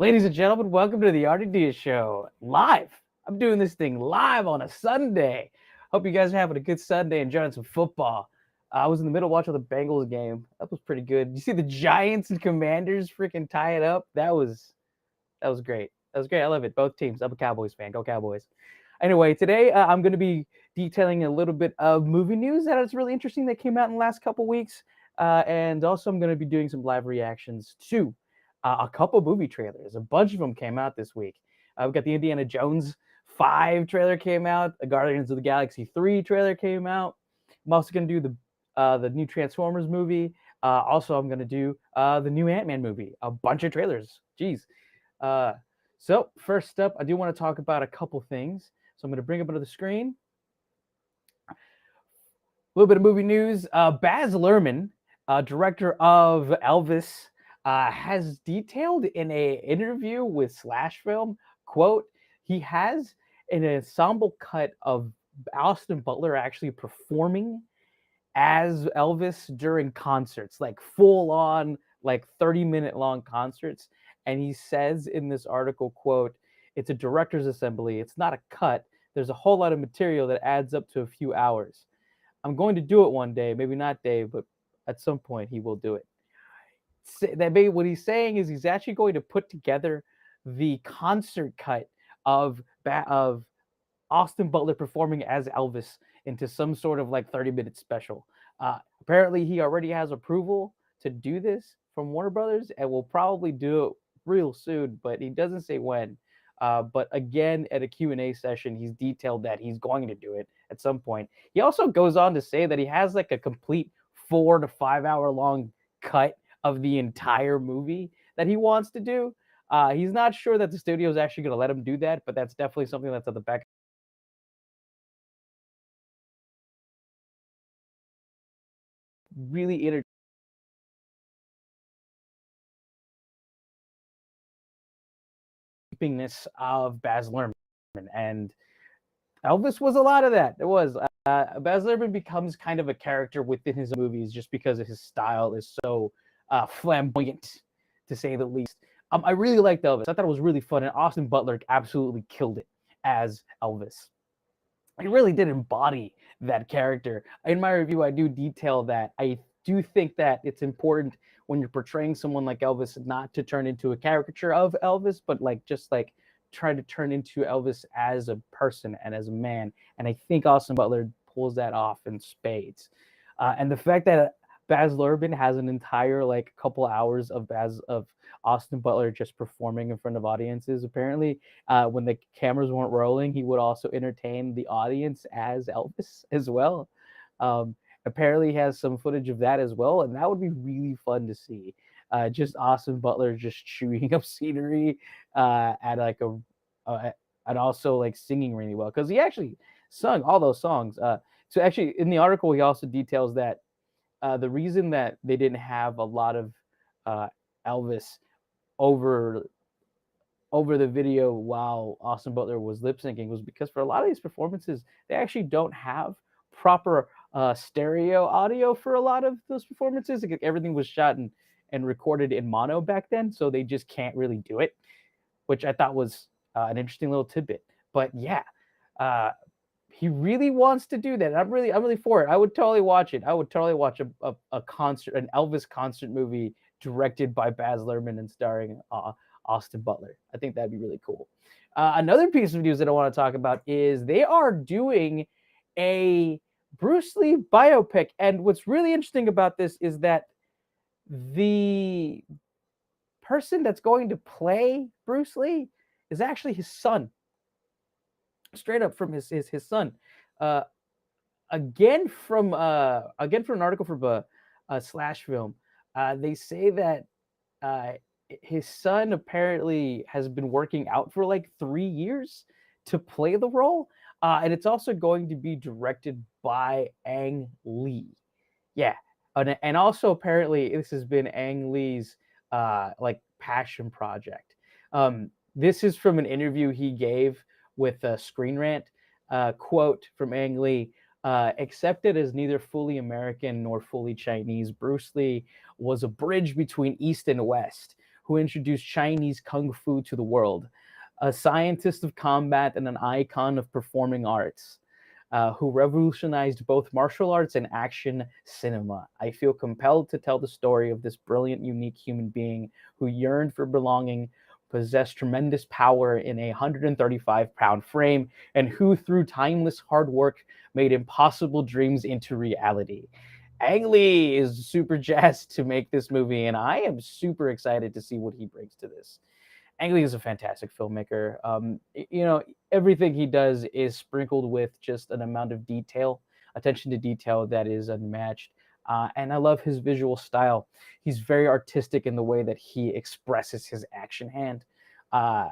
Ladies and gentlemen, welcome to the RDD Show live. I'm doing this thing live on a Sunday. Hope you guys are having a good Sunday, enjoying some football. I was in the middle watching the Bengals game. That was pretty good. You see the Giants and Commanders freaking tie it up? That was great. That was great. I love it. Both teams. I'm a Cowboys fan. Go Cowboys. Anyway, today I'm going to be detailing a little bit of movie news that is really interesting that came out in the last couple weeks. And also I'm going to be doing some live reactions to a couple movie trailers. A bunch of them came out this week. We've got the Indiana Jones 5 trailer came out. The Guardians of the Galaxy 3 trailer came out. I'm also going to do the new Transformers movie. Also, I'm going to do the new Ant-Man movie. A bunch of trailers. Jeez. So first up, I do want to talk about a couple things. So I'm going to bring up another screen. A little bit of movie news. Baz Luhrmann, director of Elvis, has detailed in an interview with Slash Film, quote, he has an ensemble cut of Austin Butler actually performing as Elvis during concerts, like full on, like 30-minute long concerts. And he says in this article, quote, it's a director's assembly. It's not a cut. There's a whole lot of material that adds up to a few hours. I'm going to do it one day, maybe not Dave, but at some point he will do it. What he's saying is he's actually going to put together the concert cut of Austin Butler performing as Elvis into some sort of like 30-minute special. Apparently, he already has approval to do this from Warner Brothers and will probably do it real soon, but he doesn't say when. But again, at a Q&A session, he's detailed that he's going to do it at some point. He also goes on to say that he has like a complete 4 to 5 hour long cut of the entire movie that he wants to do. He's not sure that the studio is actually going to let him do that, but that's definitely something that's at the back. Really entertainingness of Baz Luhrmann, and Elvis was a lot of that. It was. Baz Luhrmann becomes kind of a character within his movies just because of his style is so flamboyant, to say the least. I really liked Elvis. I thought it was really fun, and Austin Butler absolutely killed it as Elvis. He really did embody that character. In my review, I do detail that. I do think that it's important when you're portraying someone like Elvis not to turn into a caricature of Elvis, but like just like try to turn into Elvis as a person and as a man. And I think Austin Butler pulls that off in spades. And the fact that Baz Luhrmann has an entire like couple hours of Austin Butler just performing in front of audiences. Apparently, when the cameras weren't rolling, he would also entertain the audience as Elvis as well. Apparently, he has some footage of that as well, and that would be really fun to see. Just Austin Butler just chewing up scenery at like and also like singing really well because he actually sung all those songs. So actually, in the article, he also details that the reason that they didn't have a lot of Elvis over the video while Austin Butler was lip syncing was because for a lot of these performances, they actually don't have proper stereo audio for a lot of those performances. Like, everything was shot and recorded in mono back then, so they just can't really do it, which I thought was an interesting little tidbit. But yeah, he really wants to do that. I'm really for it. I would totally watch it. I would totally watch a concert, an Elvis concert movie directed by Baz Luhrmann and starring Austin Butler. I think that'd be really cool. Another piece of news that I want to talk about is they are doing a Bruce Lee biopic. And what's really interesting about this is that the person that's going to play Bruce Lee is actually his son. Straight up from his son. Uh, again from an article from Slash Film, they say that his son apparently has been working out for like 3 years to play the role, and it's also going to be directed by Ang Lee. Yeah, and also apparently this has been Ang Lee's like passion project. This is from an interview he gave with Screen Rant. Quote from Ang Lee: accepted as neither fully American nor fully Chinese, Bruce Lee was a bridge between East and West, who introduced Chinese kung fu to the world, a scientist of combat and an icon of performing arts. Who revolutionized both martial arts and action cinema. I feel compelled to tell the story of this brilliant, unique human being who yearned for belonging, possessed tremendous power in a 135-pound frame, and who, through timeless hard work, made impossible dreams into reality. Ang Lee is super jazzed to make this movie, and I am super excited to see what he brings to this. Ang Lee is a fantastic filmmaker. Everything he does is sprinkled with just an amount of detail, attention to detail that is unmatched. And I love his visual style. He's very artistic in the way that he expresses his action hand. Uh,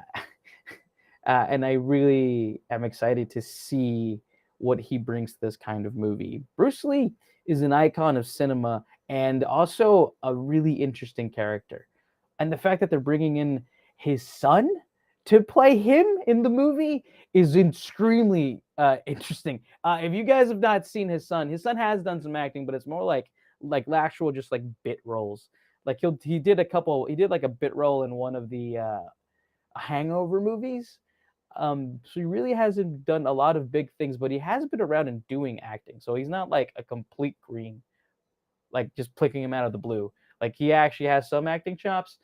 and I really am excited to see what he brings to this kind of movie. Bruce Lee is an icon of cinema and also a really interesting character. And the fact that they're bringing in his son to play him in the movie is extremely interesting. If you guys have not seen his son has done some acting, but it's more like actual just like bit roles. Like he did like a bit role in one of the Hangover movies. So he really hasn't done a lot of big things, but he has been around and doing acting. So he's not like a complete green, like just picking him out of the blue. Like he actually has some acting chops.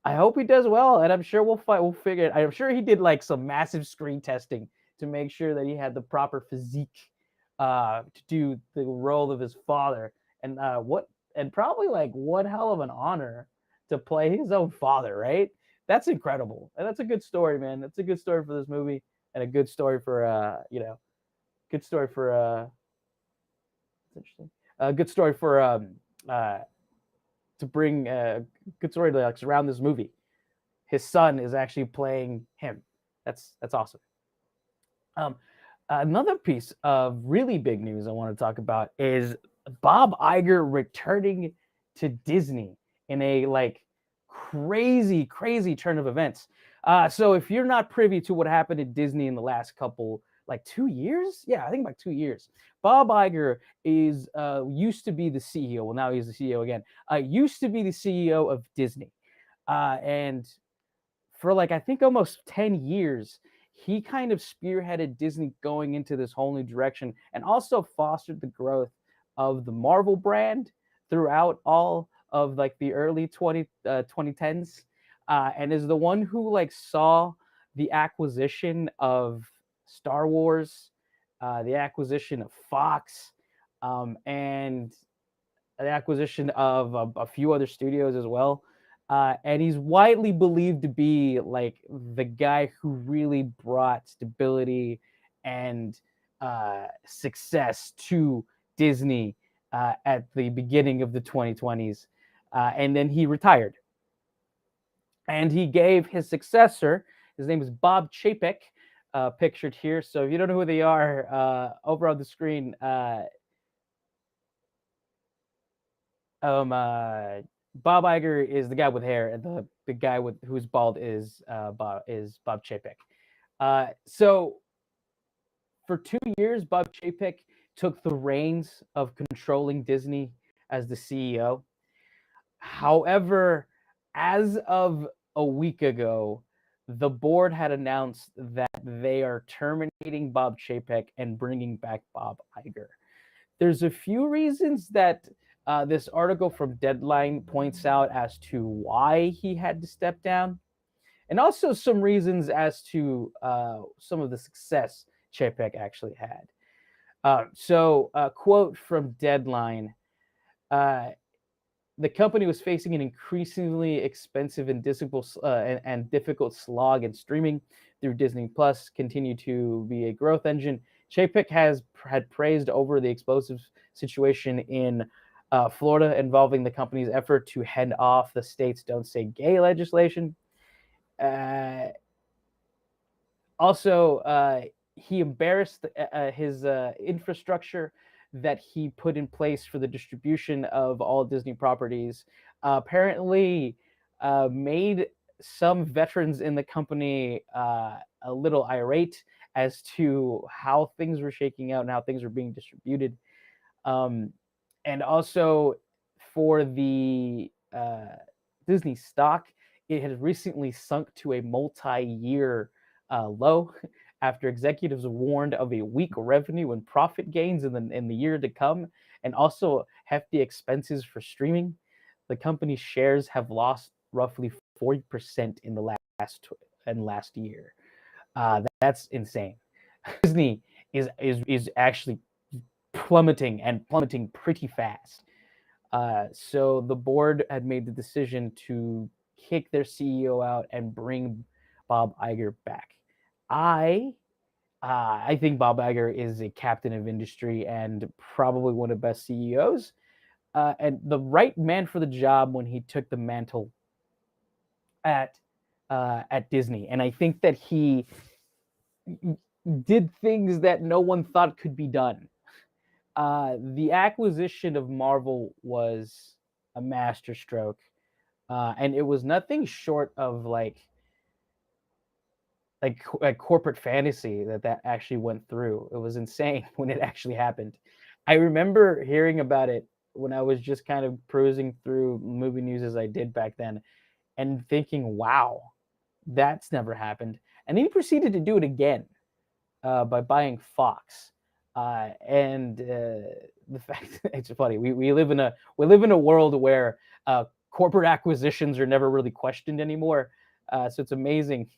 I hope he does well, and I'm sure we'll figure it. I'm sure he did like some massive screen testing to make sure that he had the proper physique to do the role of his father. And probably like what hell of an honor to play his own father, right? That's incredible, and that's a good story, man. That's a good story for this movie, and a good story for good story for it's interesting. A good story for to bring a good story to like surround this movie. His son is actually playing him. That's awesome. Another piece of really big news I want to talk about is Bob Iger returning to Disney in a like crazy turn of events. So if you're not privy to what happened at Disney in the last couple, like 2 years, yeah, I think like 2 years. Bob Iger is used to be the CEO. Well, now he's the CEO again. Used to be the CEO of Disney, and for like I think almost 10 years, he kind of spearheaded Disney going into this whole new direction and also fostered the growth of the Marvel brand throughout all of like the early 2010s, and is the one who like saw the acquisition of Star Wars, the acquisition of Fox, and the acquisition of a few other studios as well. And he's widely believed to be like the guy who really brought stability and success to Disney at the beginning of the 2020s. And then he retired. And he gave his successor, his name is Bob Chapek, pictured here. So if you don't know who they are, over on the screen, Bob Iger is the guy with hair, and the guy with who's bald is Bob Chapek. So for 2 years, Bob Chapek took the reins of controlling Disney as the CEO. However, as of a week ago, the board had announced that they are terminating Bob Chapek and bringing back Bob Iger. There's a few reasons that this article from Deadline points out as to why he had to step down, and also some reasons as to some of the success Chapek actually had. So, a quote from Deadline. The company was facing an increasingly expensive and difficult slog, and streaming through Disney Plus continued to be a growth engine. Chapek had praised over the explosive situation in Florida involving the company's effort to head off the state's "Don't Say Gay" legislation. Also, he embarrassed his infrastructure that he put in place for the distribution of all Disney properties. Apparently, made some veterans in the company a little irate as to how things were shaking out and how things were being distributed. And also for the Disney stock, it had recently sunk to a multi-year low after executives warned of a weak revenue and profit gains in the year to come, and also hefty expenses for streaming. The company's shares have lost roughly 40% in the last year. That's insane. Disney is actually plummeting pretty fast. So the board had made the decision to kick their CEO out and bring Bob Iger back. I think Bob Iger is a captain of industry and probably one of the best CEOs, and the right man for the job when he took the mantle at at Disney. And I think that he did things that no one thought could be done. The acquisition of Marvel was a masterstroke, and it was nothing short of like corporate fantasy that actually went through. It was insane when it actually happened. I remember hearing about it when I was just kind of cruising through movie news as I did back then, and thinking, "Wow, that's never happened." And then he proceeded to do it again by buying Fox. And the fact it's funny, we live in a world where corporate acquisitions are never really questioned anymore. So it's amazing.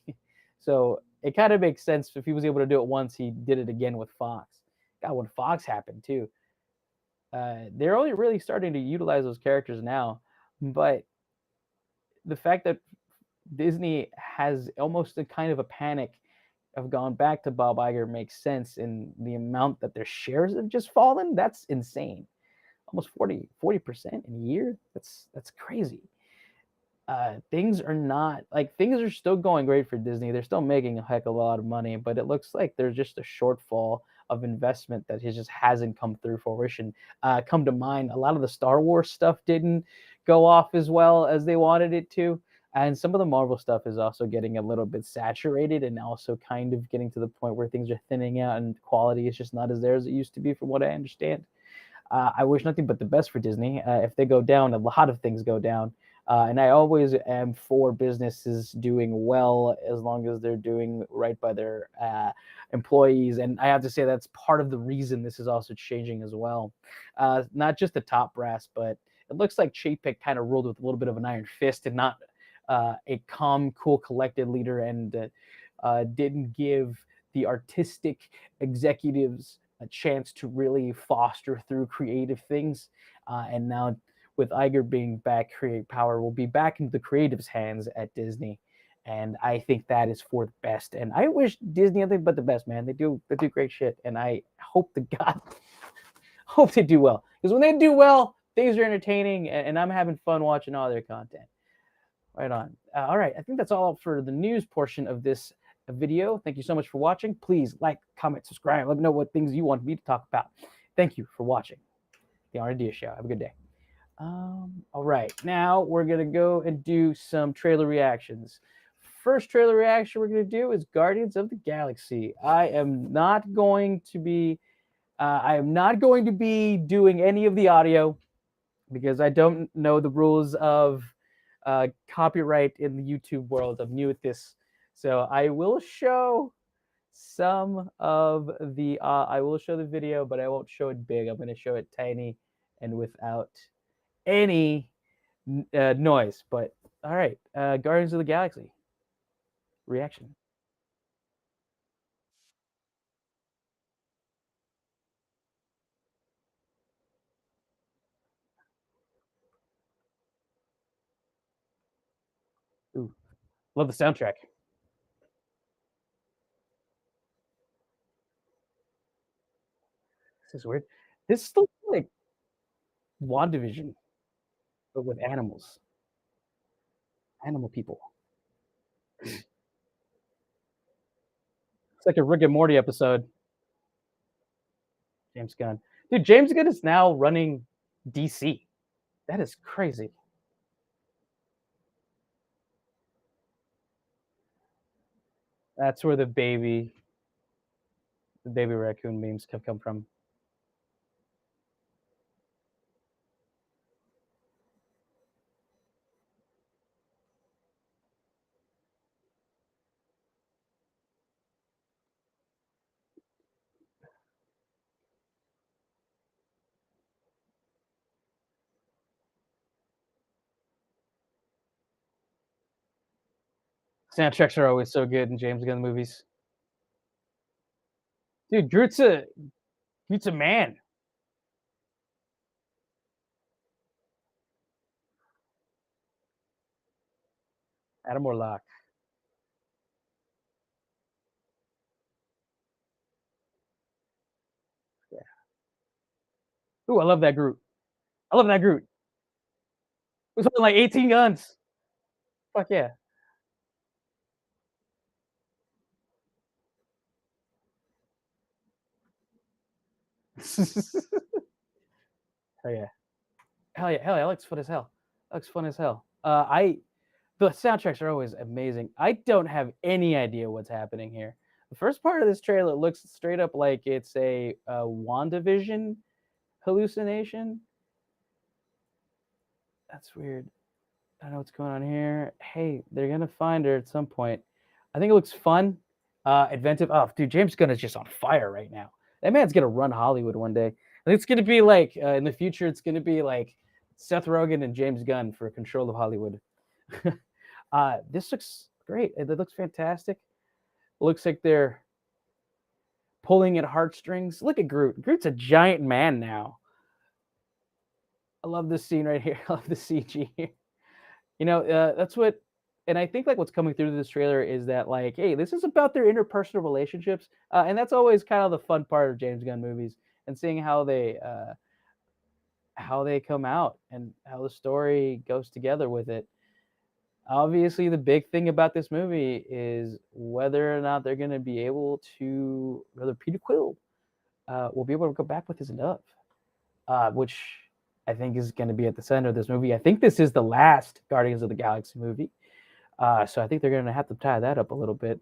So it kind of makes sense if he was able to do it once, he did it again with Fox. God, when Fox happened too, they're only really starting to utilize those characters now. But the fact that Disney has almost a kind of a panic have gone back to Bob Iger makes sense, in the amount that their shares have just fallen. That's insane. Almost 40% in a year. That's crazy. Things are not like things are still going great for Disney. They're still making a heck of a lot of money, but it looks like there's just a shortfall of investment that just hasn't come through fruition. Come to mind, a lot of the Star Wars stuff didn't go off as well as they wanted it to. And some of the Marvel stuff is also getting a little bit saturated, and also kind of getting to the point where things are thinning out and quality is just not as there as it used to be, from what I understand. I wish nothing but the best for Disney. If they go down, a lot of things go down. And I always am for businesses doing well as long as they're doing right by their employees. And I have to say that's part of the reason this is also changing as well. Not just the top brass, but it looks like Chapek kind of ruled with a little bit of an iron fist, and not a calm, cool, collected leader, and didn't give the artistic executives a chance to really foster through creative things. And now with Iger being back, create power will be back into the creatives' hands at Disney. And I think that is for the best. And I wish Disney nothing but the best, man. They do great shit. And I hope to God hope they do well. Because when they do well, things are entertaining, and I'm having fun watching all their content. Right on. All right. I think that's all for the news portion of this video. Thank you so much for watching. Please like, comment, subscribe. Let me know what things you want me to talk about. Thank you for watching the R&D Show. Have a good day. All right. Now we're going to go and do some trailer reactions. First trailer reaction we're going to do is Guardians of the Galaxy. I am not going to be doing any of the audio because I don't know the rules of copyright in the YouTube world. I'm new at this, so I will show some of the I will show the video, but I won't show it big. I'm going to show it tiny and without any noise. But all right, Guardians of the Galaxy reaction. Ooh, love the soundtrack. This is weird. This looks like WandaVision, but with animals, animal people. It's like a Rick and Morty episode. James Gunn, dude. James Gunn is now running DC. That is crazy. That's where the baby raccoon memes have come from. Soundtracks are always so good in James Gunn movies. Dude, Groot's a man. Adam Warlock. Yeah. Ooh, I love that Groot. I love that Groot. He's holding like 18 guns. Fuck yeah. Hell yeah. Hell yeah. Hell yeah. That looks fun as hell. That looks fun as hell. The soundtracks are always amazing. I don't have any idea what's happening here. The first part of this trailer looks straight up like it's a WandaVision hallucination. That's weird. I don't know what's going on here. Hey, they're gonna find her at some point. I think it looks fun, inventive. Oh, dude, James Gunn is just on fire right now. That man's gonna run Hollywood one day. I think it's gonna be like in the future. It's gonna be like Seth Rogen and James Gunn for control of Hollywood. This looks great. It looks fantastic. It looks like they're pulling at heartstrings. Look at Groot. Groot's a giant man now. I love this scene right here. I love the CG here. That's what, and I think like what's coming through this trailer is that like, hey, this is about their interpersonal relationships, and that's always kind of the fun part of James Gunn movies, and seeing how they come out and how the story goes together with it. Obviously, the big thing about this movie is whether or not they're going to be able to, whether Peter Quill will be able to go back with his love, which I think is going to be at the center of this movie. I think this is the last Guardians of the Galaxy movie. So I think they're going to have to tie that up a little bit.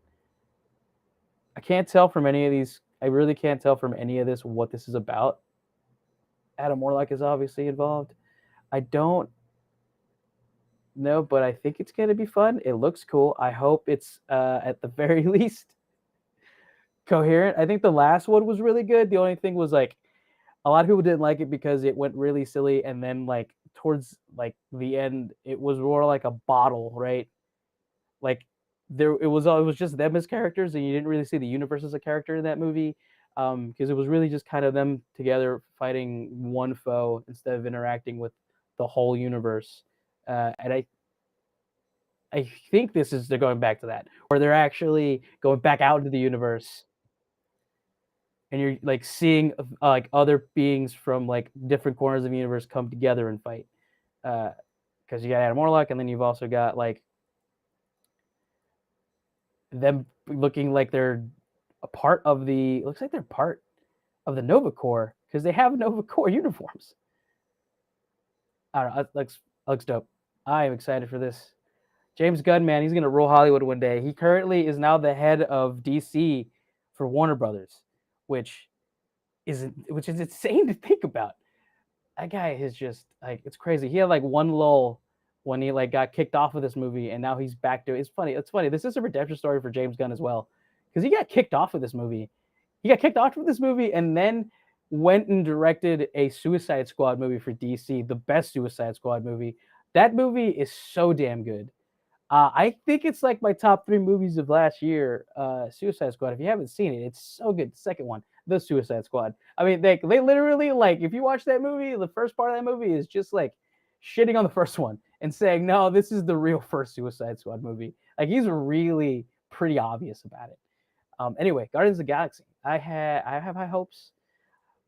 I can't tell from any of these. I really can't tell from any of this what this is about. Adam Warlock is obviously involved. I don't know, but I think it's going to be fun. It looks cool. I hope it's at the very least coherent. I think the last one was really good. The only thing was like a lot of people didn't like it because it went really silly, and then like towards like the end, it was more like a bottle, right? Like it was just them as characters, and you didn't really see the universe as a character in that movie, because it was really just kind of them together fighting one foe instead of interacting with the whole universe. And I think they're going back to that, where they're actually going back out into the universe, and you're like seeing like other beings from like different corners of the universe come together and fight. Because you got Adam Warlock, and then you've also got like them looking like they're a part of the. Looks like they're part of the Nova Corps because they have Nova Corps uniforms. I don't know. Looks dope. I am excited for this. James Gunn, man, he's gonna rule Hollywood one day. He currently is now the head of DC for Warner Brothers, which is insane to think about. That guy is just like, it's crazy. He had like one lull when he like got kicked off of this movie, and now he's back to it. It's funny. It's funny. This is a redemption story for James Gunn as well, because he got kicked off of this movie. He got kicked off of this movie, and then went and directed a Suicide Squad movie for DC, the best Suicide Squad movie. That movie is so damn good. I think it's like my top 3 movies of last year. Suicide Squad. If you haven't seen it, it's so good. The second one, The Suicide Squad. I mean, they literally like, if you watch that movie, the first part of that movie is just like shitting on the first one and saying, no, this is the real first Suicide Squad movie. Like, he's really pretty obvious about it. Anyway, Guardians of the Galaxy. I have high hopes.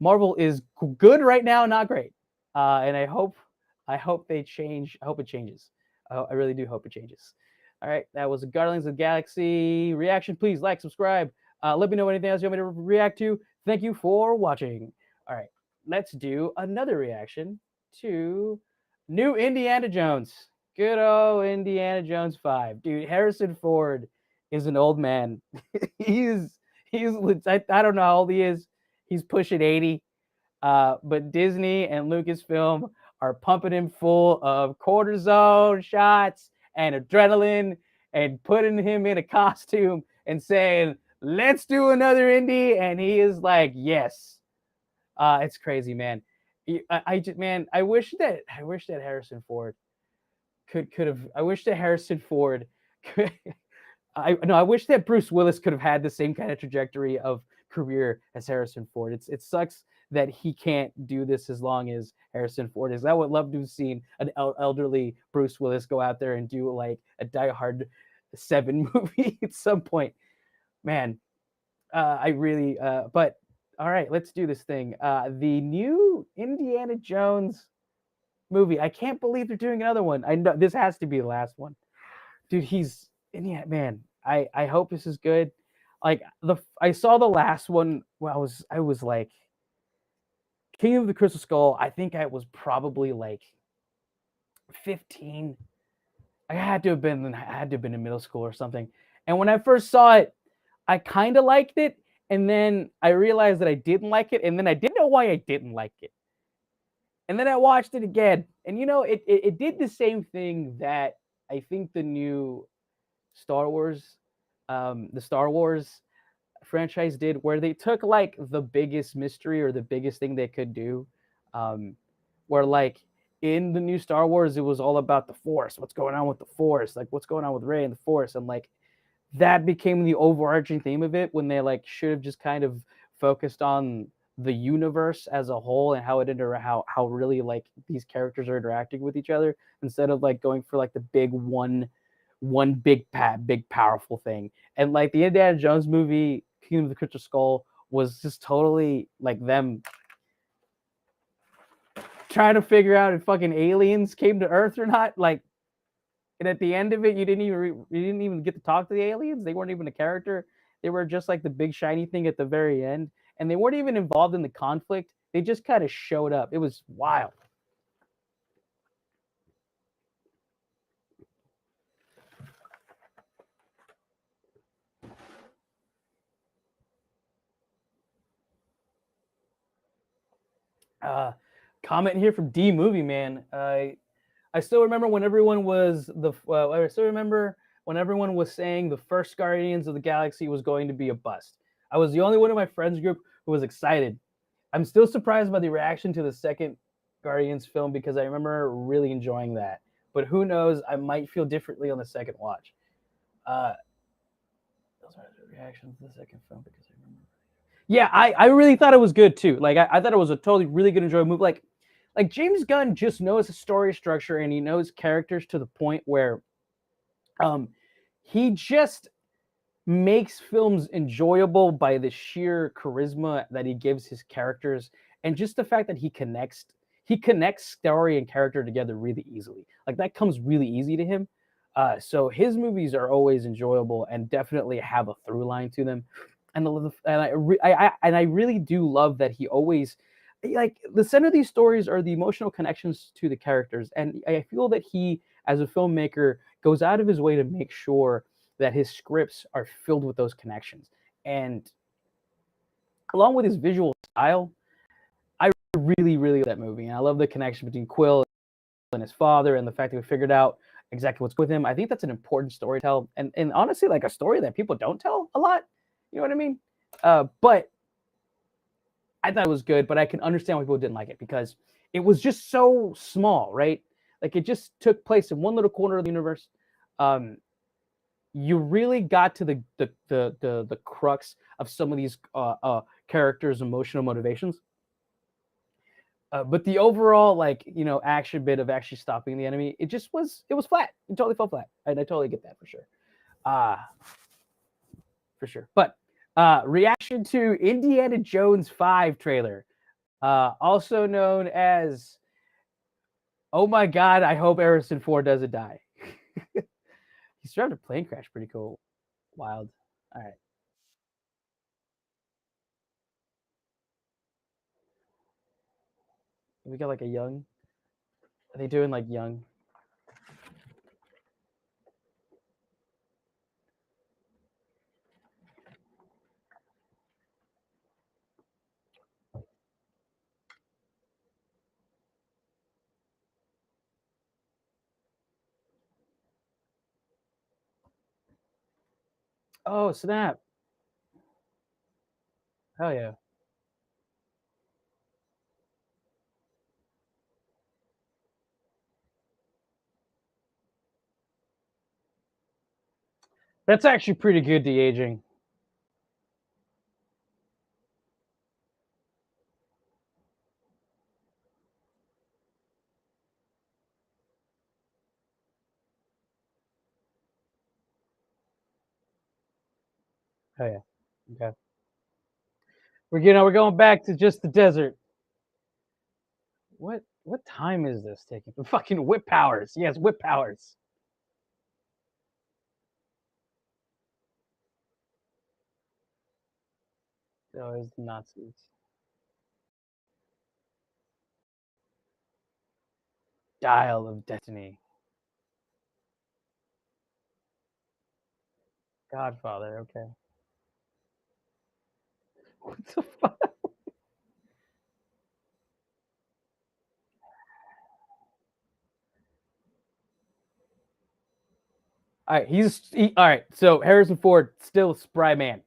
Marvel is good right now, not great. And I hope they change. I hope it changes. I really do hope it changes. All right, that was a Guardians of the Galaxy reaction. Please like, subscribe. Let me know anything else you want me to react to. Thank you for watching. All right, let's do another reaction to new Indiana Jones. Good old Indiana Jones 5. Dude, Harrison Ford is an old man. he's I don't know how old he is. He's pushing 80. But Disney and Lucasfilm are pumping him full of cortisone shots and adrenaline and putting him in a costume and saying, let's do another Indy. And he is like, yes. It's crazy, man. I wish that Harrison Ford could have, I wish that Harrison Ford I wish that Bruce Willis could have had the same kind of trajectory of career as Harrison Ford. It sucks that he can't do this as long as Harrison Ford is. I would love to have seen an elderly Bruce Willis go out there and do like a Die Hard 7 movie at some point. Man, I really but all right, let's do this thing. The new Indiana Jones movie. I can't believe they're doing another one. I know this has to be the last one. Dude, he's yeah, man. I hope this is good. Like I saw the last one. Well, I was like King of the Crystal Skull. I think I was probably like 15. I had to have been in middle school or something. And when I first saw it, I kind of liked it, and then I realized that I didn't like it, and then I didn't know why I didn't like it. And then I watched it again, and it did the same thing that I think the new Star Wars, the Star Wars franchise did, where they took like the biggest mystery or the biggest thing they could do, um, where like in the new Star Wars, it was all about the Force, what's going on with the Force, like what's going on with Rey and the Force, and like that became the overarching theme of it when they like should have just kind of focused on the universe as a whole and how how really like these characters are interacting with each other instead of like going for like the big one big powerful thing. And like the Indiana Jones movie King of the Crystal Skull was just totally like them trying to figure out if fucking aliens came to Earth or not. Like, and at the end of it, you didn't even get to talk to the aliens. They weren't even a character. They were just like the big shiny thing at the very end, and they weren't even involved in the conflict. They just kind of showed up. It was wild. Uh, Comment here from D Movie Man. I still remember when everyone was I still remember when everyone was saying the first Guardians of the Galaxy was going to be a bust. I was the only one in my friends group who was excited. I'm still surprised by the reaction to the second Guardians film because I remember really enjoying that. But who knows? I might feel differently on the second watch. Uh, those are the reactions to the second film because I remember. Yeah, I really thought it was good too. Like I thought it was a totally really good enjoyable movie. Like James Gunn just knows the story structure and he knows characters to the point where um he just makes films enjoyable by the sheer charisma that he gives his characters and just the fact that he connects story and character together really easily. Like that comes really easy to him. So his movies are always enjoyable and definitely have a through line to them. And I really do love that he always like the center of these stories are the emotional connections to the characters, and I feel that he, as a filmmaker, goes out of his way to make sure that his scripts are filled with those connections. And along with his visual style, I really love that movie. And I love the connection between Quill and his father and the fact that we figured out exactly what's with him. I think that's an important story to tell. And honestly, like a story that people don't tell a lot. You know what I mean? But I thought it was good, but I can understand why people didn't like it because it was just so small, right? Like it just took place in one little corner of the universe. Um, you really got to the crux of some of these characters' emotional motivations. But the overall action bit of actually stopping the enemy, it was flat. It totally fell flat, and I totally get that for sure. Uh for sure. But reaction to Indiana Jones 5 trailer, also known as "Oh my God, I hope Harrison Ford doesn't die." He survived a plane crash. Pretty cool. Wild. All right. We got like a young. Are they doing like young? Oh snap! Hell yeah! That's actually pretty good de-aging. Oh yeah. Okay. We're going back to just the desert. What time is this taking? Fucking whip powers. Yes, whip powers. Oh, it's the Nazis. Dial of Destiny. Godfather. Okay. What the fuck? All right, all right. So Harrison Ford still spry man.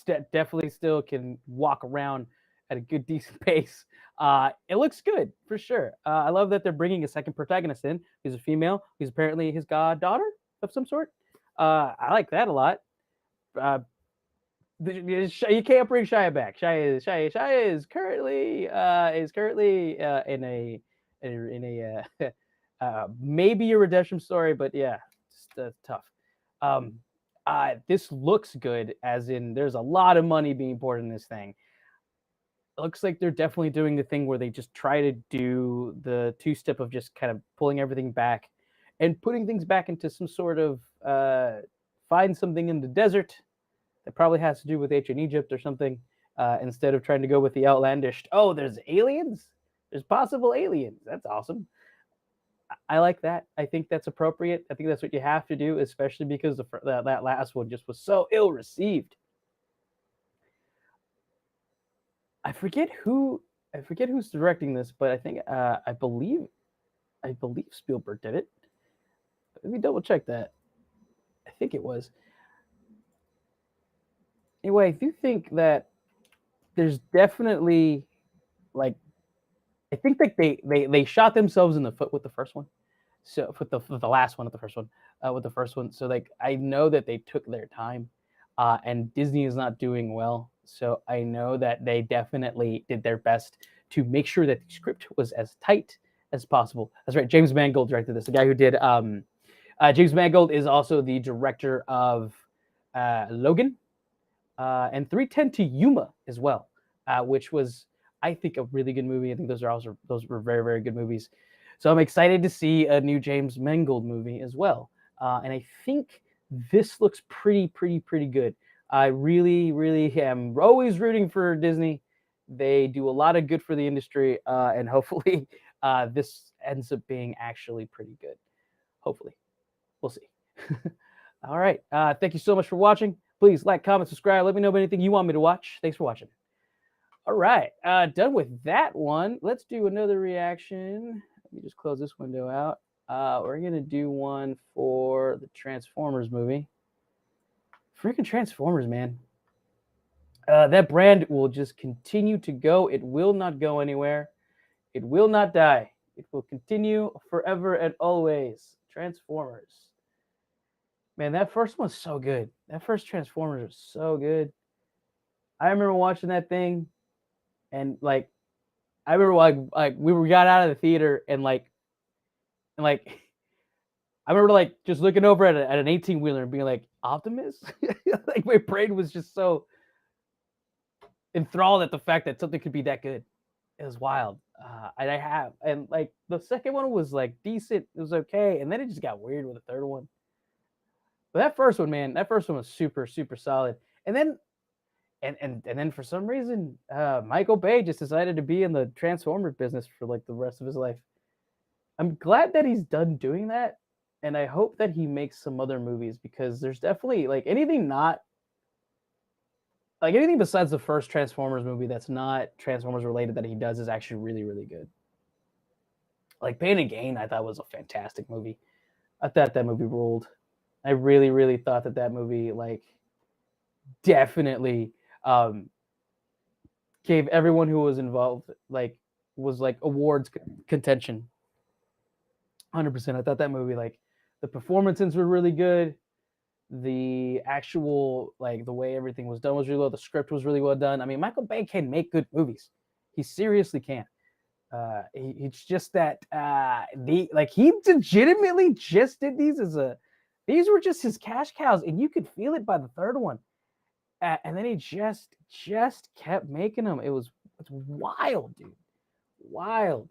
Definitely still can walk around at a good decent pace. It looks good for sure. I love that they're bringing a second protagonist in. Who's a female. Who's apparently his goddaughter of some sort. I like that a lot. Uh, you can't bring Shia back. Shia is currently in a maybe a redemption story, but yeah, just tough. Um, this looks good, as in there's a lot of money being poured in this thing. It looks like they're definitely doing the thing where they just try to do the two step of just kind of pulling everything back and putting things back into some sort of find something in the desert that probably has to do with ancient Egypt or something, instead of trying to go with the outlandish. Oh, there's aliens. There's possible aliens. That's awesome. I like that. I think that's appropriate. I think that's what you have to do, especially because that last one just was so ill received. I forget who I forget who's directing this, but I think I believe Spielberg did it. Let me double check that. I think it was. Anyway, I do think that there's definitely like I think like they shot themselves in the foot with the first one. So with the last one, with the first one, with the first one. So like I know that they took their time, and Disney is not doing well. So I know that they definitely did their best to make sure that the script was as tight as possible. That's right. James Mangold directed this. The guy who did James Mangold is also the director of Logan, and 310 to Yuma as well, which was I think a really good movie. I think those were very very good movies. So I'm excited to see a new James Mangold movie as well, and I think this looks pretty good. I really am always rooting for Disney. They do a lot of good for the industry, and hopefully this ends up being actually pretty good. Hopefully, we'll see. All right. Thank you so much for watching. Please like, comment, subscribe. Let me know of anything you want me to watch. Thanks for watching. All right. Done with that one. Let's do another reaction. Let me just close this window out. We're going to do one for the Transformers movie. Freaking Transformers, man. That brand will just continue to go. It will not go anywhere. It will not die. It will continue forever and always. Transformers. Man, that first one's so good. That first Transformers was so good. I remember watching that thing, and like, I remember we got out of the theater and I remember like just looking over at an 18-wheeler and being like, Optimus? Like my brain was just so enthralled at the fact that something could be that good. It was wild. And like the second one was like decent. It was okay, and then it just got weird with the third one. But that first one, man, that first one was super solid. And then and then for some reason, Michael Bay just decided to be in the Transformer business for like the rest of his life. I'm glad that he's done doing that, and I hope that he makes some other movies, because there's definitely like anything besides the first Transformers movie that's not Transformers related that he does is actually really good. Like Pain and Gain, I thought was a fantastic movie. I thought that movie ruled. I really thought that movie like definitely gave everyone who was involved was like awards contention. 100%. I thought that movie, like, the performances were really good. The actual like the way everything was done was really well. The script was really well done. I mean, Michael Bay can make good movies. He seriously can. It's just that he legitimately just did these as a these were just his cash cows, and you could feel it by the third one. And then he just kept making them. It's wild, dude. Wild.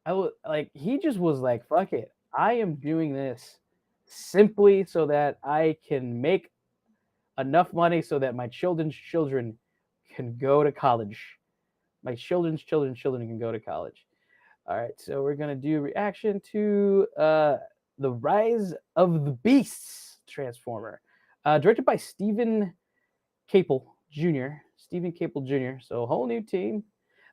I was like, he just was like, fuck it. I am doing this simply so that I can make enough money so that my children's children can go to college. My children's children can go to college. All right, so we're gonna do a reaction to the Rise of the Beasts Transformer, directed by Stephen Capel Jr. Stephen Capel Jr. So a whole new team.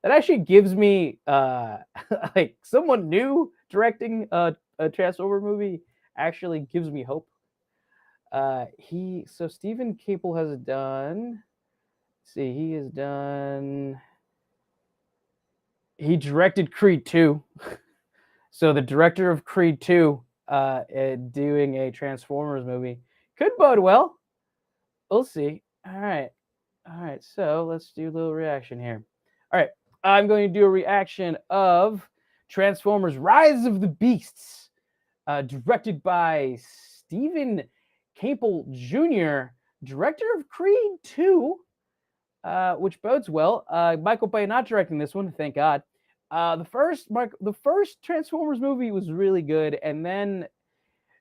That actually gives me like someone new directing a Transformer movie actually gives me hope. So Stephen Capel has done. Let's see, he directed Creed 2. So the director of Creed 2 doing a Transformers movie could bode well. We'll see. All right. So let's do a little reaction here. All right. I'm going to do a reaction of Transformers Rise of the Beasts, directed by Stephen Capel Jr., director of Creed 2, which bodes well. Michael Bay not directing this one, thank God. The first Transformers movie was really good, and then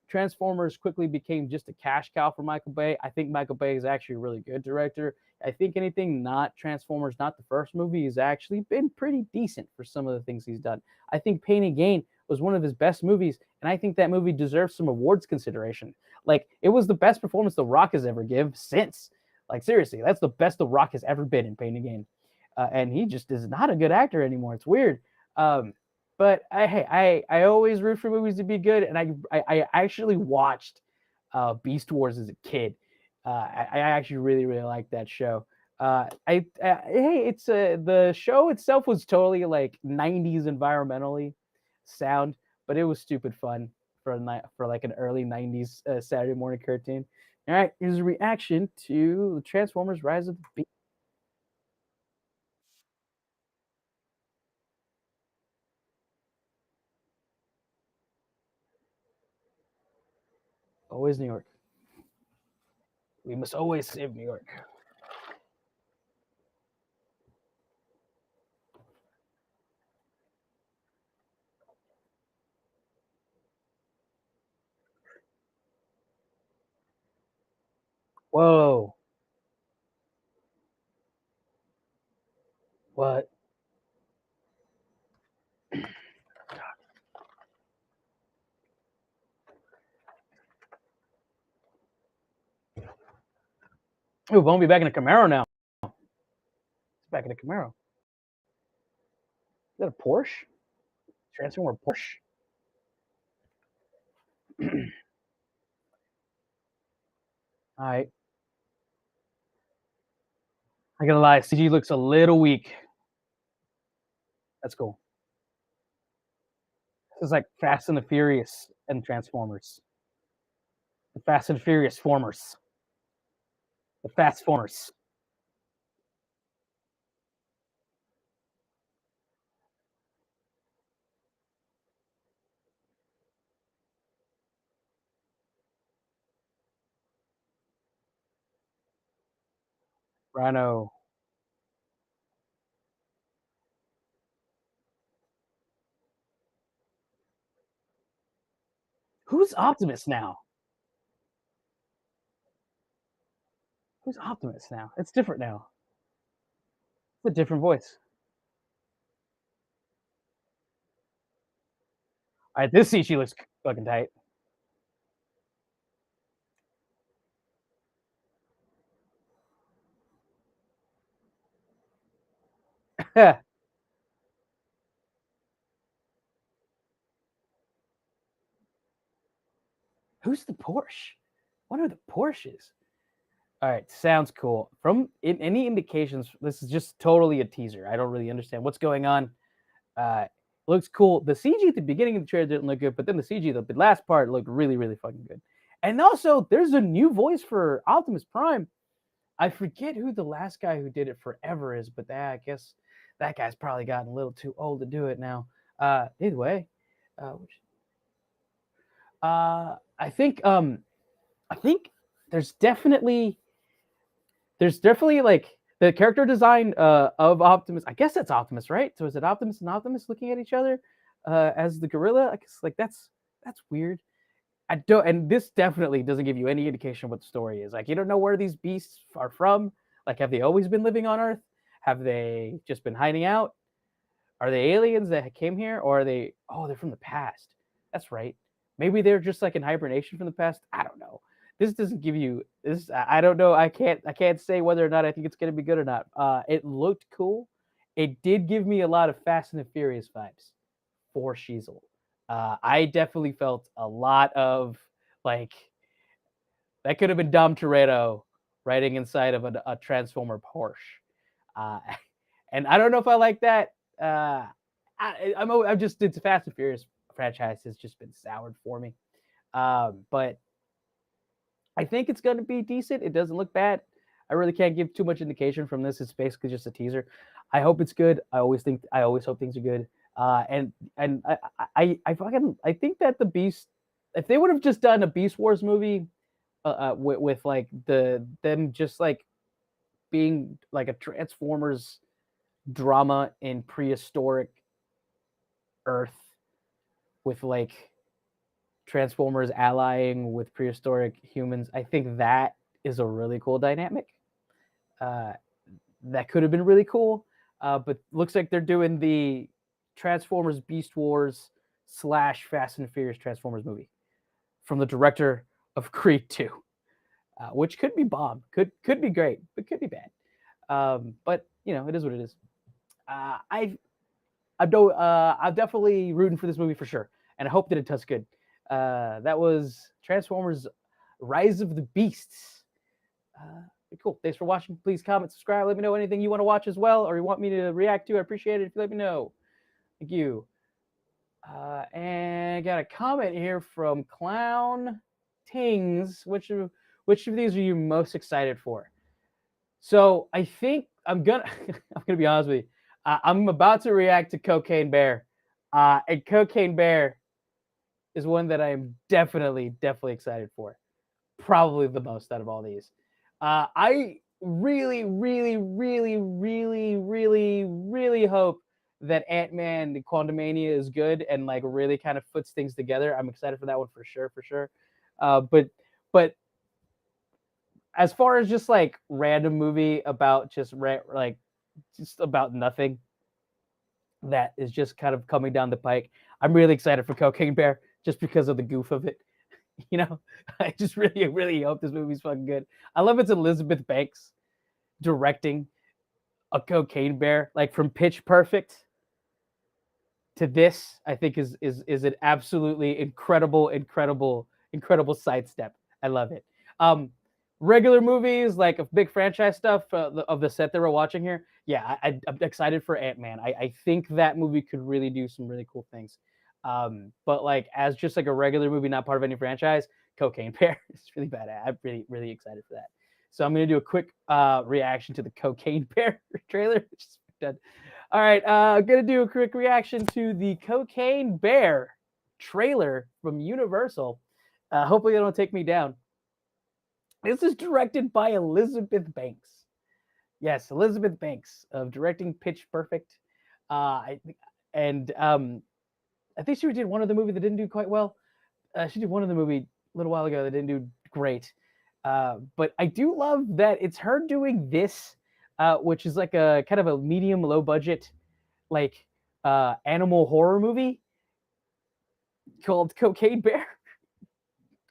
Transformers quickly became just a cash cow for Michael Bay. I think Michael Bay is actually a really good director. I think anything not Transformers, not the first movie, has actually been pretty decent for some of the things he's done. I think Pain and Gain was one of his best movies, and I think that movie deserves some awards consideration. Like, it was the best performance The Rock has ever given since. Like, seriously, that's the best The Rock has ever been in Pain and Gain. And he just is not a good actor anymore. It's weird. But I always root for movies to be good, and I actually watched Beast Wars as a kid. I actually really liked that show. It's the show itself was totally like 90s environmentally sound, but it was stupid fun for like an early 90s Saturday morning cartoon. All right, here's a reaction to Transformers Rise of the Beast. Always New York. We must always save New York. Whoa. What? Oh, Bone be back in a Camaro now. It's back in a Camaro. Is that a Porsche? Transformer Porsche? All right. I gotta lie, CG looks a little weak. That's cool. This is like Fast and the Furious and Transformers. The Fast and Furious Formers. The Fast Formers. Rhino. Who's Optimus now? Who's Optimus now? It's different now. It's a different voice. All right, this CG looks fucking tight. Who's the Porsche? What are the Porsches? All right, sounds cool. From any indications, this is just totally a teaser. I don't really understand what's going on. Looks cool. The CG at the beginning of the trailer didn't look good, but then the CG, the last part, looked really fucking good. And also, there's a new voice for Optimus Prime. I forget who the last guy who did it forever is, but I guess that guy's probably gotten a little too old to do it now. Either way, uh, I think there's definitely like the character design of Optimus. I guess that's Optimus, right? So is it Optimus and Optimus looking at each other as the gorilla? I guess like that's weird. I don't, and this definitely doesn't give you any indication of what the story is. Like, you don't know where these beasts are from. Like, have they always been living on Earth? Have they just been hiding out? Are they aliens that came here, or are they? Oh, they're from the past. That's right. Maybe they're just like in hibernation from the past. I don't know. This doesn't give you this. I don't know. I can't say whether or not I think it's going to be good or not. It looked cool. It did give me a lot of Fast and the Furious vibes for Sheezel. I definitely felt a lot of like that could have been Dom Toretto riding inside of a Transformer Porsche. Uh, and I don't know if I like that. I'm just it's Fast and Furious franchise has just been soured for me. But I think it's going to be decent. It doesn't look bad. I really can't give too much indication from this. It's basically just a teaser. I hope it's good. I always hope things are good. And I think that the Beast, if they would have just done a Beast Wars movie, with like them just like being like a Transformers drama in prehistoric Earth with like Transformers allying with prehistoric humans, I think that is a really cool dynamic. Uh, that could have been really cool, but looks like they're doing the Transformers Beast Wars slash Fast and Furious Transformers movie from the director of Creed 2, which could be bomb, could be great, but could be bad. But you know, it is what it is. I'm definitely rooting for this movie for sure, and I hope that it does good. That was Transformers: Rise of the Beasts. Cool. Thanks for watching. Please comment, subscribe. Let me know anything you want to watch as well, or you want me to react to. I appreciate it if you let me know. Thank you. And got a comment here from Clown Tings. Which of these are you most excited for? So I think I'm gonna I'm gonna be honest with you. I'm about to react to Cocaine Bear, and Cocaine Bear is one that I am definitely excited for. Probably the most out of all these. I really hope that Ant-Man the Quantum Mania is good and like really kind of puts things together. I'm excited for that one for sure. But as far as just like random movie about like just about nothing that is just kind of coming down the pike, I'm really excited for Cocaine Bear just because of the goof of it. You know, I just really hope this movie's fucking good. I love it's Elizabeth Banks directing a Cocaine Bear, like from Pitch Perfect to this. I think is an absolutely incredible sidestep. I love it. Regular movies like a big franchise stuff of the set that we're watching here. Yeah, I'm excited for Ant-Man. I think that movie could really do some really cool things. But like as just like a regular movie, not part of any franchise, Cocaine Bear is really bad. I'm really excited for that. So I'm gonna do a quick reaction to the Cocaine Bear trailer, which is done. All right, I'm gonna do a quick reaction to the Cocaine Bear trailer from Universal. Hopefully, they don't take me down. This is directed by Elizabeth Banks. Yes, Elizabeth Banks of directing Pitch Perfect. I and I think she did one of the movie that didn't do quite well. She did one of the movie a little while ago that didn't do great. But I do love that it's her doing this, which is like a kind of a medium low budget, like animal horror movie called Cocaine Bear.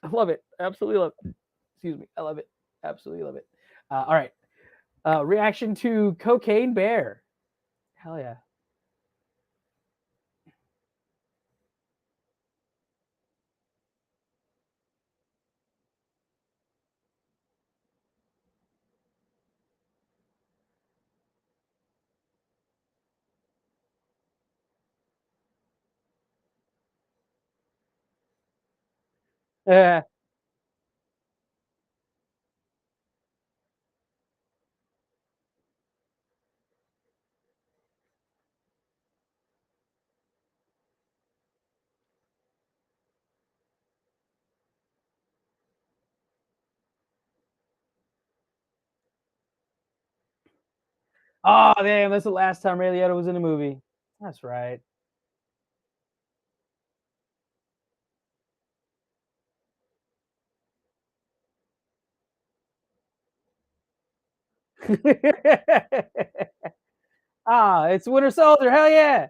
I love it. Absolutely love it. Excuse me. I love it. Absolutely love it. All right. Reaction to Cocaine Bear. Hell yeah. Oh, damn, that's the last time Ray Liotta was in a movie. That's right. Ah, it's Winter Soldier. Hell yeah.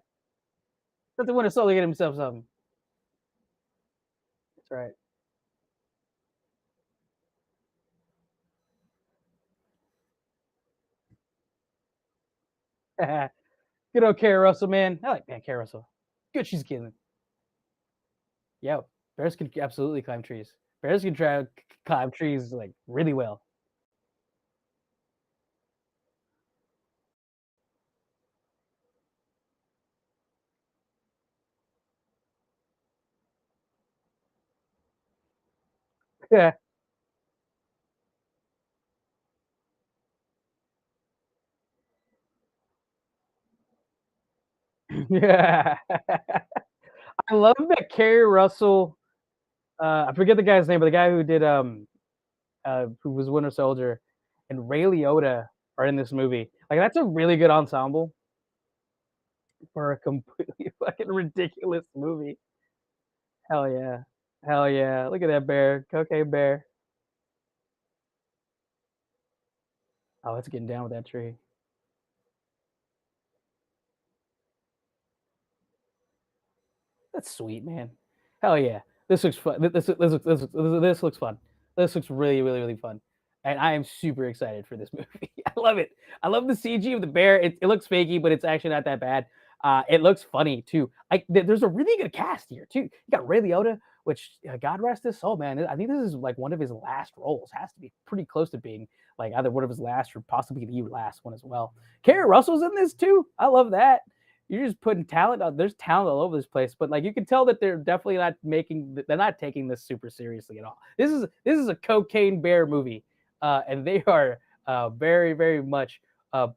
Let the Winter Soldier get himself something. That's right. Good old Carrie Russell, man. I like Carrie Russell. Good, she's killing. Yeah, bears can absolutely climb trees. Bears can climb trees like really well. Yeah. Yeah. I love that Carrie Russell. I forget the guy's name, but the guy who did who was Winter Soldier, and Ray Liotta are in this movie. Like that's a really good ensemble for a completely fucking ridiculous movie. Hell yeah. Hell yeah. Look at that bear. Cocaine bear. Oh, it's getting down with that tree. That's sweet, man. Hell yeah. This looks fun. This looks fun. This looks really, really, really fun. And I am super excited for this movie. I love it. I love the CG of the bear. It looks fakey, but it's actually not that bad. It looks funny too. There's a really good cast here too. You got Ray Liotta, which God rest his soul, man. I think this is like one of his last roles. Has to be pretty close to being like either one of his last or possibly the last one as well. Carrie Russell's in this too. I love that. You're just putting talent out. There's talent all over this place, but like you can tell that they're definitely not they're not taking this super seriously at all. This is a cocaine bear movie, and they are very very much uh,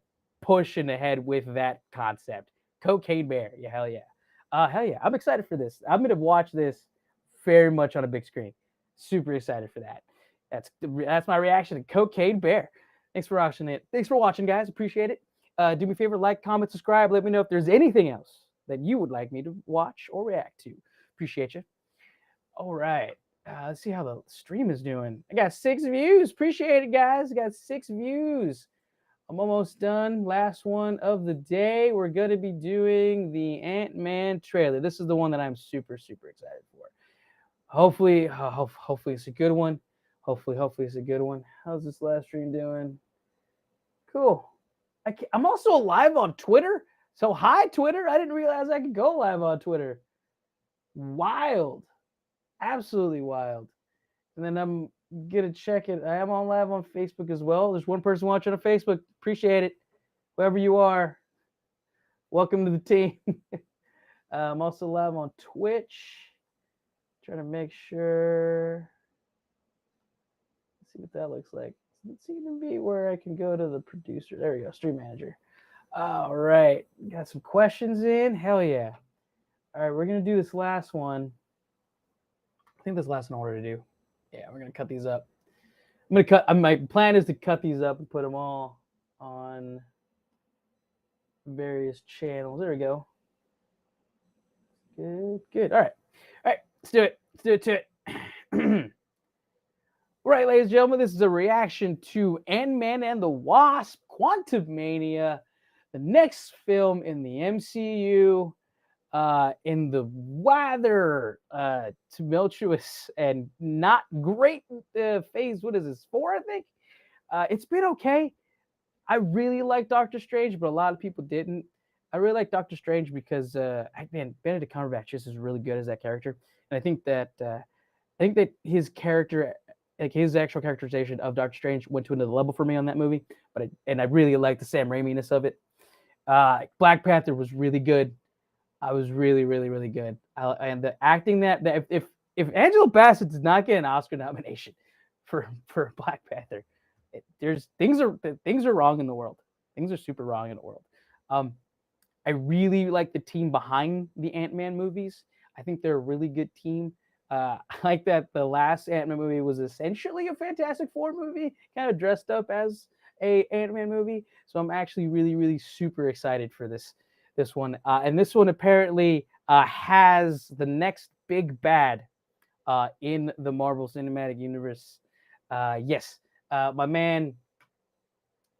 pushing ahead with that concept. Cocaine bear, yeah, hell yeah. I'm excited for this. I'm gonna watch this very much on a big screen. Super excited for that. That's my reaction to Cocaine Bear. Thanks for watching it. Thanks for watching, guys. Appreciate it. Do me a favor, like, comment, subscribe. Let me know if there's anything else that you would like me to watch or react to. Appreciate you. All right. Let's see how the stream is doing. I got 6 views. Appreciate it, guys. I got 6 views. I'm almost done. Last one of the day. We're going to be doing the Ant-Man trailer. This is the one that I'm super, super excited for. Hopefully it's a good one. Hopefully it's a good one. How's this last stream doing? Cool. I'm also live on Twitter. So hi, Twitter. I didn't realize I could go live on Twitter. Wild. Absolutely wild. And then I'm going to check it. I am on live on Facebook as well. There's one person watching on Facebook. Appreciate it. Whoever you are, welcome to the team. I'm also live on Twitch. Trying to make sure. Let's see what that looks like. Doesn't seem to be where I can go to the producer. There we go. Stream manager. All right. Got some questions in. Hell yeah. All right. We're going to do this last one. I think this last in order to do. Yeah, we're going to cut these up. I'm going to cut. My plan is to cut these up and put them all on various channels. There we go. Good. All right. Let's do it. To it. Right, ladies and gentlemen, this is a reaction to Ant-Man and the Wasp, Quantum Mania, the next film in the MCU, in the rather tumultuous and not great phase. What is this, 4, I think? It's been okay. I really like Doctor Strange, but a lot of people didn't. I really like Doctor Strange because, man, Benedict Cumberbatch just is really good as that character. And I think that his character, like his actual characterization of Doctor Strange, went to another level for me on that movie. And I really like the Sam Raimi-ness of it. Black Panther was really good. I was really, really, really good. And the acting that if Angela Bassett does not get an Oscar nomination for Black Panther, there's things are wrong in the world. Things are super wrong in the world. I really like the team behind the Ant-Man movies. I think they're a really good team. I like that the last Ant-Man movie was essentially a Fantastic Four movie, kind of dressed up as a Ant-Man movie, so I'm actually really, really super excited for this one. And this one apparently has the next big bad in the Marvel Cinematic Universe. Yes, my man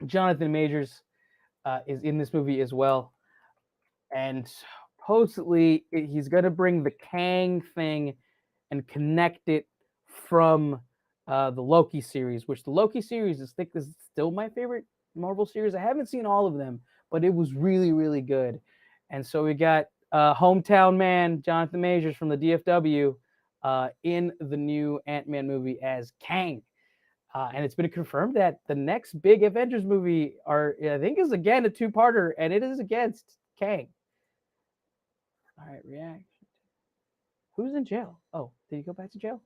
Jonathan Majors is in this movie as well, and supposedly he's going to bring the Kang thing and connect it from the Loki series, which the Loki series is still my favorite Marvel series. I haven't seen all of them, but it was really, really good. And so we got hometown man Jonathan Majors from the DFW in the new Ant-Man movie as Kang. And it's been confirmed that the next big Avengers movie I think is again a two-parter, and it is against Kang. All right, react. Who's in jail? Oh, did he go back to jail?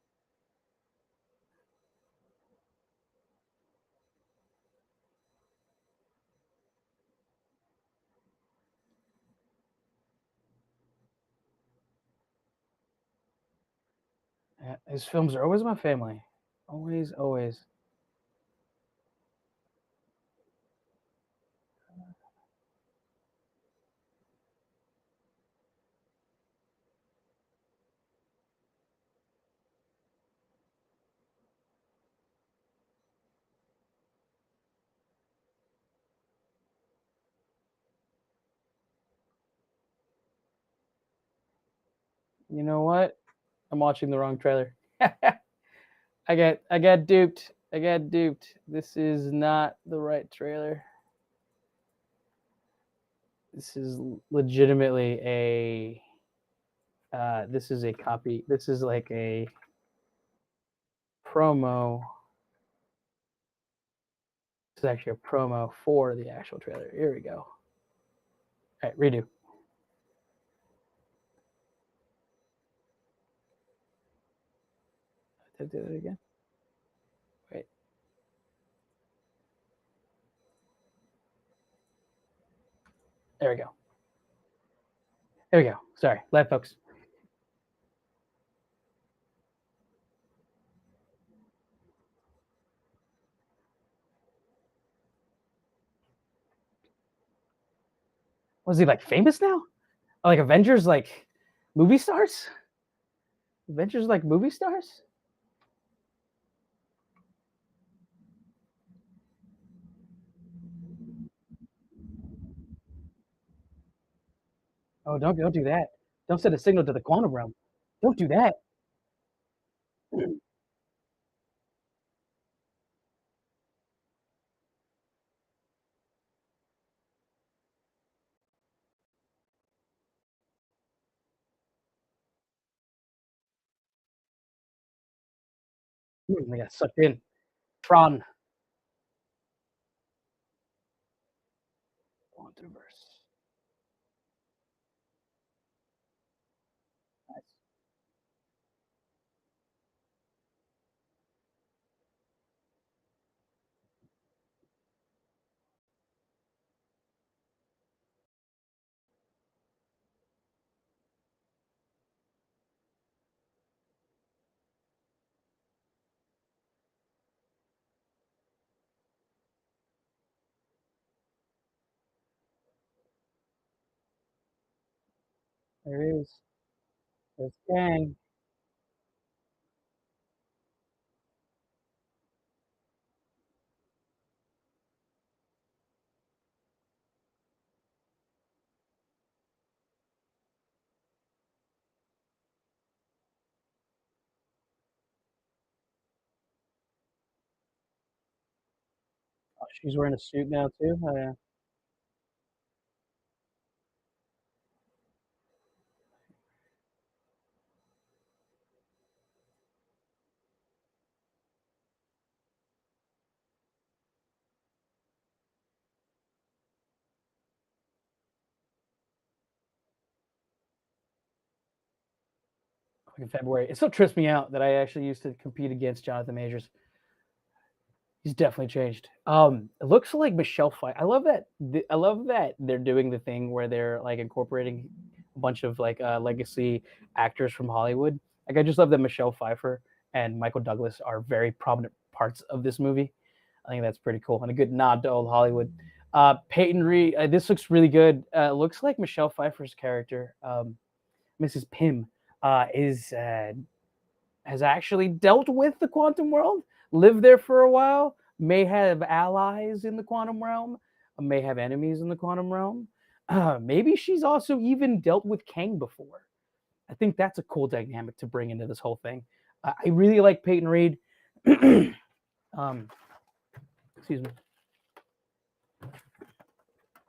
His films are always my family. Always, always. You know what? I'm watching the wrong trailer. I got duped. I got duped. This is not the right trailer. This is legitimately a this is a copy. This is like a promo. This is actually a promo for the actual trailer. Here we go. All right, redo. Did I do that again? Wait. There we go. There we go. Sorry, live folks. Was he like famous now? Like Avengers, like movie stars? Avengers, like movie stars? Oh, don't do that. Don't send a signal to the quantum realm. Don't do that. I got sucked in. Tron. Quantumverse. Nice. There it is. There's Kang. Oh, she's wearing a suit now too. Oh, yeah. In February. It still trips me out that I actually used to compete against Jonathan Majors. He's definitely changed. It looks like Michelle Pfeiffer. I love that. I love that they're doing the thing where they're like incorporating a bunch of like legacy actors from Hollywood. Like I just love that Michelle Pfeiffer and Michael Douglas are very prominent parts of this movie. I think that's pretty cool and a good nod to old Hollywood. Peyton Reed, this looks really good. Looks like Michelle Pfeiffer's character, Mrs. Pym, is has actually dealt with the quantum world, lived there for a while, may have allies in the quantum realm, may have enemies in the quantum realm. Maybe she's also even dealt with Kang before. I think that's a cool dynamic to bring into this whole thing. I really like Peyton Reed. Excuse me.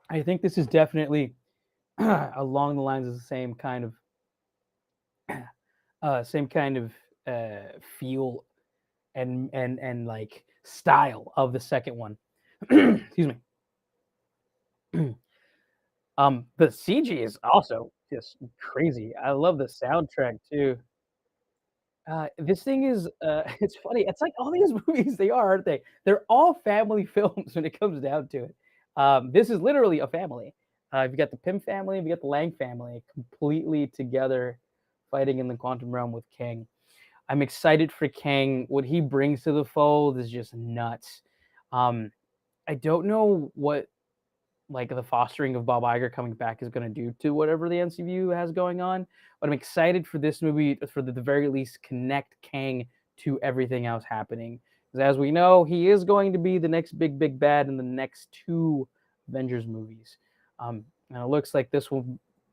I think this is definitely along the lines of the same kind of feel and like style of the second one. Excuse me. The CG is also just crazy. I love the soundtrack too. This thing is, it's funny. It's like all these movies, they are, aren't they? They're all family films when it comes down to it. This is literally a family. You've got the Pym family, you've got the Lang family, completely together, fighting in the quantum realm with Kang. I'm excited for Kang. What he brings to the fold is just nuts. I don't know what like the fostering of Bob Iger coming back is going to do to whatever the MCU has going on. But I'm excited for this movie for the very least connect Kang to everything else happening. Because as we know, he is going to be the next big bad in the next two Avengers movies. And it looks like this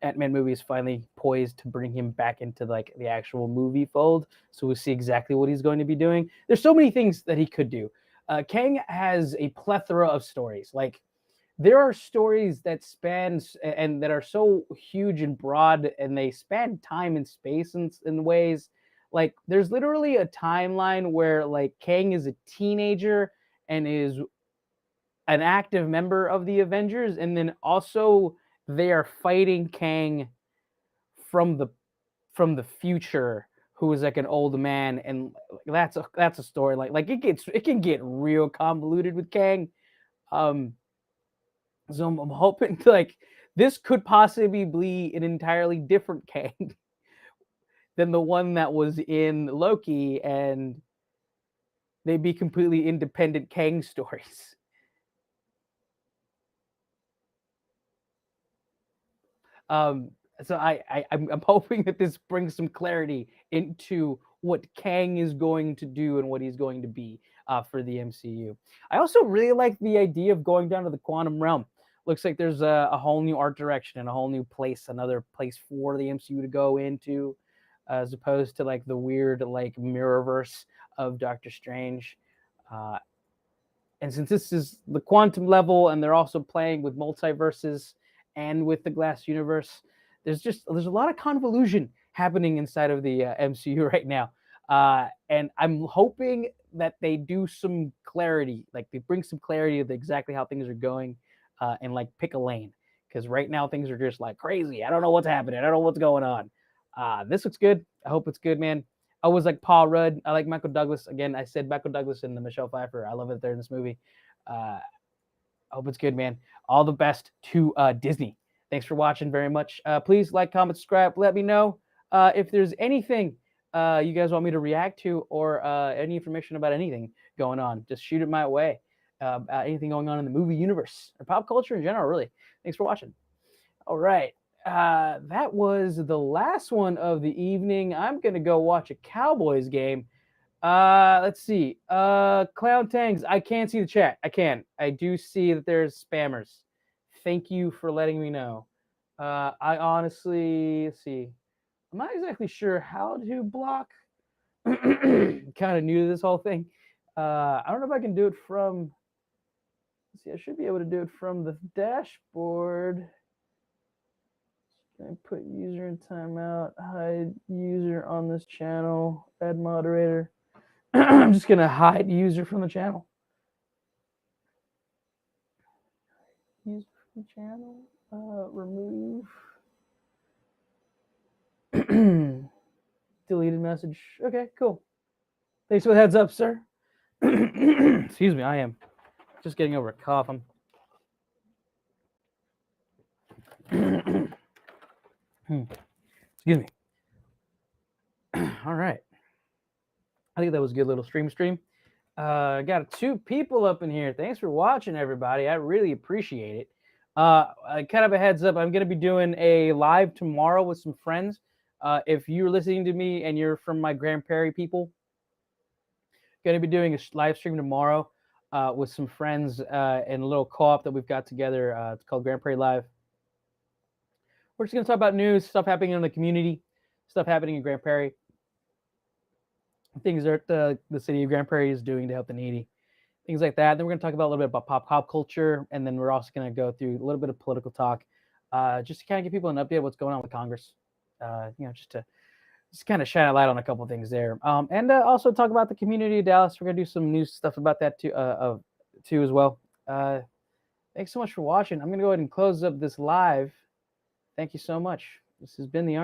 Ant-Man movie is finally poised to bring him back into like the actual movie fold. So we'll see exactly what he's going to be doing. There's so many things that he could do. Kang has a plethora of stories. Like there are stories that span and that are so huge and broad, and they span time and space in ways. Like there's literally a timeline where like Kang is a teenager and is an active member of the Avengers, and then also they are fighting Kang from the future, who is like an old man, and that's a story. Like it can get real convoluted with Kang. So I'm hoping like this could possibly be an entirely different Kang than the one that was in Loki, and they'd be completely independent Kang stories. Um, so I'm hoping that this brings some clarity into what Kang is going to do and what he's going to be for the MCU. I also really like the idea of going down to the quantum realm. Looks like there's a whole new art direction and a whole new place, another place for the MCU to go into, as opposed to like the weird like mirrorverse of Doctor Strange. Uh, and since this is the quantum level and they're also playing with multiverses and with the glass universe, there's a lot of convolution happening inside of the MCU right now. And I'm hoping that they do some clarity, like they bring some clarity of exactly how things are going, and like pick a lane. Because right now things are just like crazy. I don't know what's happening. I don't know what's going on. This looks good. I hope it's good, man. I was like Paul Rudd. I like Michael Douglas. Again, I said Michael Douglas and the Michelle Pfeiffer. I love it there in this movie. I hope it's good, man. All the best to Disney. Thanks for watching very much. Please like, comment, subscribe. Let me know if there's anything you guys want me to react to or any information about anything going on. Just shoot it my way. Anything going on in the movie universe or pop culture in general, really. Thanks for watching. All right. That was the last one of the evening. I'm going to go watch a Cowboys game. Let's see. Clown Tangs, I can't see the chat. I can. I do see that there's spammers. Thank you for letting me know. I honestly, let's see. I'm not exactly sure how to block. Kind of new to this whole thing. I don't know if I can do it from. Let's see, I should be able to do it from the dashboard. I put user in timeout, hide user on this channel, add moderator. I'm just going to hide user from the channel. User from the channel, remove. Deleted message. Okay, cool. Thanks for the heads up, sir. Excuse me, I am just getting over a cough. Excuse me. All right. I think that was a good little stream. Got 2 people up in here. Thanks for watching, everybody. I really appreciate it. Kind of a heads up, I'm going to be doing a live tomorrow with some friends. If you're listening to me and you're from my Grand Prairie people, going to be doing a live stream tomorrow with some friends in a little co-op that we've got together. It's called Grand Prairie Live. We're just going to talk about news, stuff happening in the community, stuff happening in Grand Prairie, things that the city of Grand Prairie is doing to help the needy, things like that. Then we're going to talk about a little bit about pop culture, and then we're also going to go through a little bit of political talk, just to kind of give people an update of what's going on with Congress. Just to kind of shine a light on a couple of things there, and also talk about the community of Dallas. We're going to do some news stuff about that too as well. Thanks so much for watching. I'm going to go ahead and close up this live. Thank you so much. This has been the